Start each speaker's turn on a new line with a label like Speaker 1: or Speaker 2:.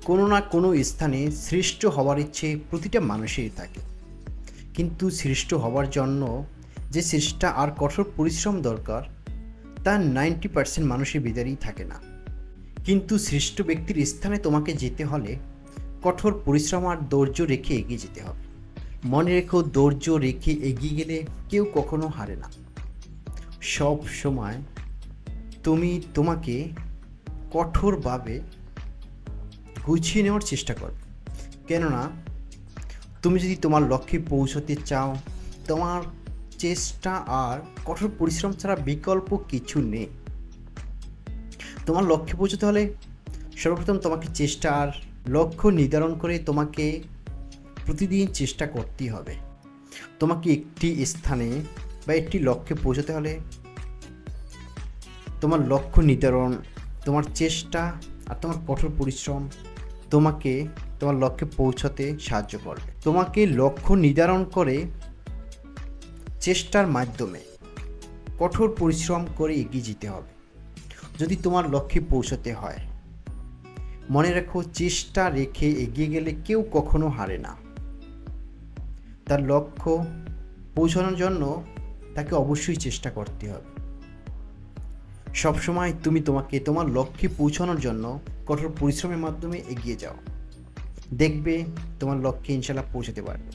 Speaker 1: কোনো না কোনো স্থানে সৃষ্ট হওয়ার ইচ্ছে প্রতিটা মানুষেরই থাকে, কিন্তু সৃষ্ট হওয়ার জন্য যে চেষ্টা আর কঠোর পরিশ্রম দরকার তা 90% মানুষের ভিতরেই থাকে না। কিন্তু সৃষ্ট ব্যক্তির স্থানে তোমাকে যেতে হলে কঠোর পরিশ্রম আর ধৈর্য রেখে এগিয়ে যেতে হবে। মনে রেখো, ধৈর্য রেখে এগিয়ে গেলে কেউ কখনো হারে না। সব সময় তোমাকে কঠোরভাবে গুছিয়ে নেওয়ার চেষ্টা করবে, কেননা তুমি যদি তোমার লক্ষ্যে পৌঁছতে চাও, তোমার চেষ্টা আর কঠোর পরিশ্রম ছাড়া বিকল্প কিছু নেই। তোমার লক্ষ্যে পৌঁছতে হলে সর্বপ্রথম তোমাকে চেষ্টা আর লক্ষ্য নির্ধারণ করে তোমাকে প্রতিদিন চেষ্টা করতেই হবে। তোমাকে একটি স্থানে বা একটি লক্ষ্যে পৌঁছতে হলে তোমার লক্ষ্য নির্ধারণ, তোমার চেষ্টা আর তোমার কঠোর পরিশ্রম তোমাকে তোমার লক্ষ্যে পৌঁছতে সাহায্য করবে। তোমাকে লক্ষ্য নির্ধারণ করে চেষ্টার মাধ্যমে কঠোর পরিশ্রম করে এগিয়ে যেতে হবে যদি তোমার লক্ষ্যে পৌঁছতে হয়। মনে রাখো, চেষ্টা রেখে এগিয়ে গেলে কেউ কখনো হারে না। তার লক্ষ্য পৌঁছানোর জন্য তাকে অবশ্যই চেষ্টা করতে হবে। সবসময় তোমাকে তোমার লক্ষ্যে পৌঁছানোর জন্য কঠোর পরিশ্রমের মাধ্যমে এগিয়ে যাও, দেখবে তোমার লক্ষ্যে ইনশাল্লাহ পৌঁছাতে পারবে।